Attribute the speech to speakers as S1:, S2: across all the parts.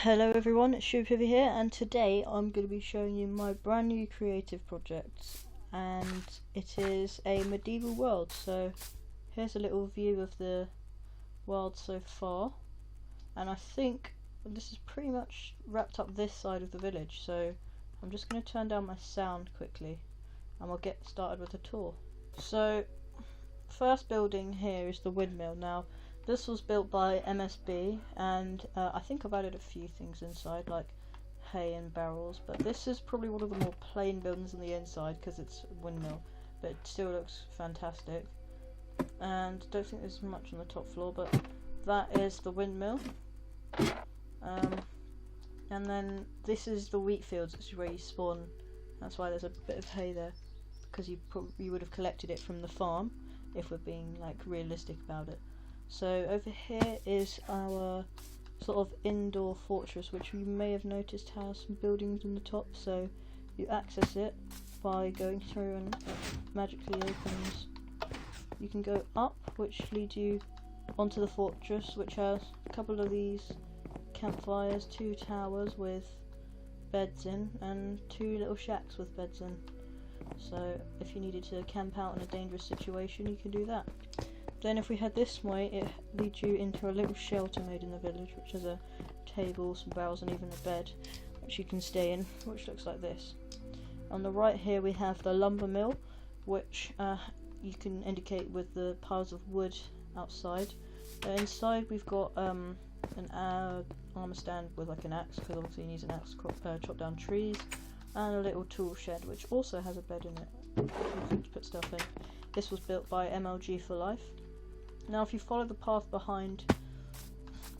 S1: Hello everyone, it's Shubhivi here, and today I'm going to be showing you my brand new creative project, and it is a medieval world. So here's a little view of the world so far, and I think this has pretty much wrapped up this side of the village, so I'm just going to turn down my sound quickly and we'll get started with the tour. So first building here is the windmill. Now this was built by MSB, and I think I've added a few things inside like hay and barrels, but this is probably one of the more plain buildings on the inside because it's a windmill, but it still looks fantastic. And don't think there's much on the top floor, but that is the windmill. And then this is the wheat fields, which is where you spawn. That's why there's a bit of hay there, because you would have collected it from the farm if we're being like realistic about it. So over here is our sort of indoor fortress, which you may have noticed has some buildings on the top. So you access it by going through, and it magically opens. You can go up, which leads you onto the fortress, which has a couple of these campfires, 2 towers with beds in, and 2 little shacks with beds in. So if you needed to camp out in a dangerous situation, you can do that. Then if we head this way, it leads you into a little shelter made in the village, which has a table, some barrels and even a bed which you can stay in, which looks like this. On the right here we have the lumber mill, which you can indicate with the piles of wood outside. Inside we've got an armour stand with like an axe, because obviously you need an axe to chop down trees, and a little tool shed which also has a bed in it to put stuff in. This was built by MLG for Life. Now if you follow the path behind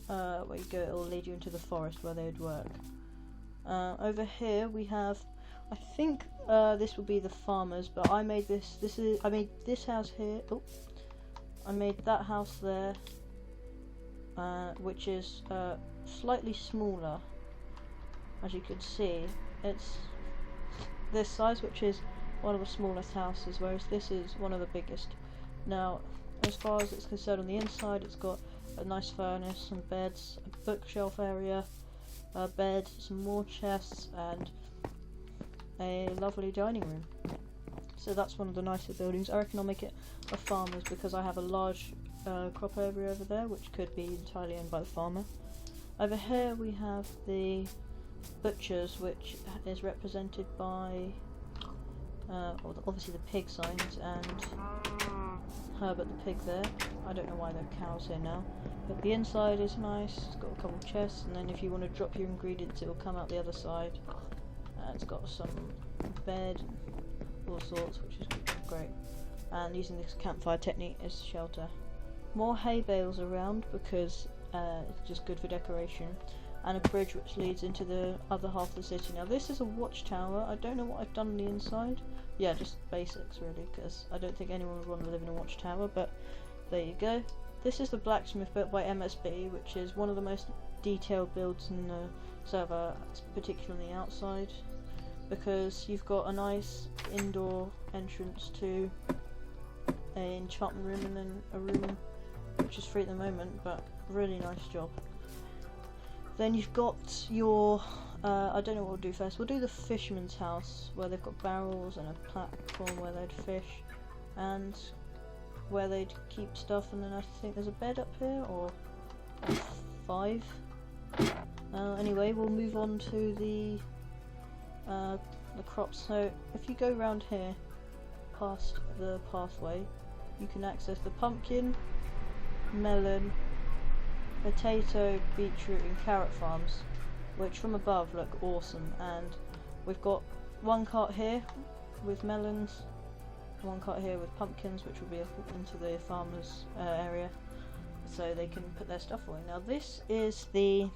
S1: where you go, it will lead you into the forest where they would work. Over here we have, I think this will be the farmers, but I made I made this house here. Oh, I made that house there, which is slightly smaller. As you can see, it's this size, which is one of the smallest houses, whereas this is one of the biggest. Now, as far as it's concerned, on the inside it's got a nice furnace, some beds, a bookshelf area, a bed, some more chests, and a lovely dining room. So that's one of the nicer buildings. I reckon I'll make it a farmer's, because I have a large crop area over there which could be entirely owned by the farmer. Over here we have the butchers, which is represented by obviously the pig signs and Herbert the pig there. I don't know why there are cows here now, but the inside is nice. It's got a couple of chests, and then if you want to drop your ingredients, it will come out the other side. It's got some bed, all sorts, which is great. And using this campfire technique as shelter. More hay bales around because it's just good for decoration. And a bridge which leads into the other half of the city. Now this is a watchtower. I don't know what I've done on the inside. Yeah, just basics really, because I don't think anyone would want to live in a watchtower, but there you go. This is the blacksmith built by MSB, which is one of the most detailed builds in the server, particularly on the outside, because you've got a nice indoor entrance to an enchantment room, and then a room which is free at the moment, but really nice job. Then you've got your, I don't know what we'll do first. We'll do the fisherman's house, where they've got barrels and a platform where they'd fish, and where they'd keep stuff, and then I think there's a bed up here, or 5. Anyway, we'll move on to the crops. So if you go around here, past the pathway, you can access the pumpkin, melon, potato, beetroot and carrot farms, which from above look awesome. And we've got one cart here with melons, one cart here with pumpkins, which will be into the farmers area, so they can put their stuff away. Now this is the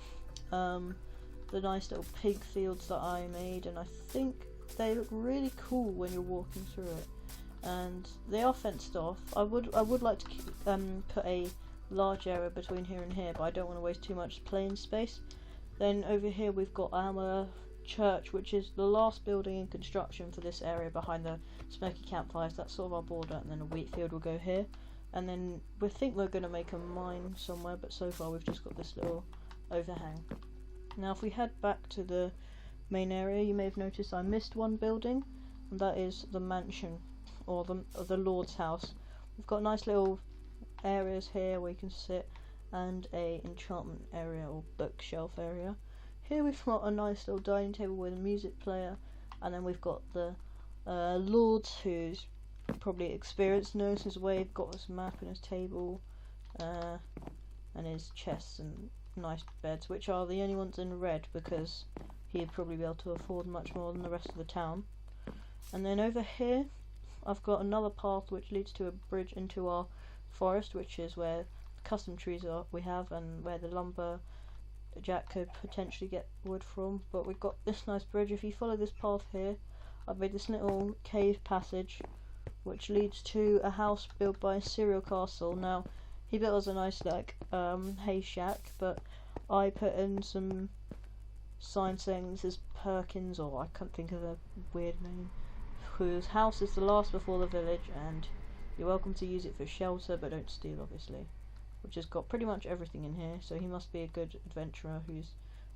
S1: nice little pig fields that I made, and I think they look really cool when you're walking through it, and they are fenced off. I would like to put a large area between here and here, but I don't want to waste too much plain space. Then over here we've got our church, which is the last building in construction for this area behind the smoky campfires. That's sort of our border, and then a wheat field will go here, and then we think we're going to make a mine somewhere, but so far we've just got this little overhang. Now if we head back to the main area, you may have noticed I missed one building, and that is the mansion, or the Lord's house. We've got nice little areas here where you can sit, and a enchantment area or bookshelf area. Here we've got a nice little dining table with a music player, and then we've got the Lord, who's probably experienced, knows his way. He's got his map and his table, and his chests and nice beds, which are the only ones in red because he'd probably be able to afford much more than the rest of the town. And then over here I've got another path which leads to a bridge into our forest, which is where the custom trees we have, and where the lumber Jack could potentially get wood from. But we've got this nice bridge. If you follow this path here, I've made this little cave passage which leads to a house built by Serial Castle. Now he built us a nice hay shack, but I put in some sign saying this is Perkins, or I can't think of a weird name, whose house is the last before the village, and you're welcome to use it for shelter, but don't steal, obviously. Which has got pretty much everything in here, so he must be a good adventurer who's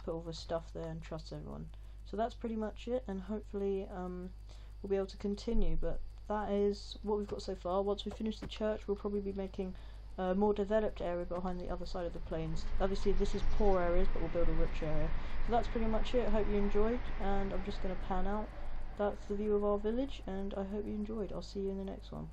S1: put all the stuff there and trusts everyone. So that's pretty much it, and hopefully we'll be able to continue, but that is what we've got so far. Once we finish the church, we'll probably be making a more developed area behind the other side of the plains. Obviously this is poor areas, but we'll build a rich area. So that's pretty much it. I hope you enjoyed, and I'm just going to pan out. That's the view of our village, and I hope you enjoyed. I'll see you in the next one.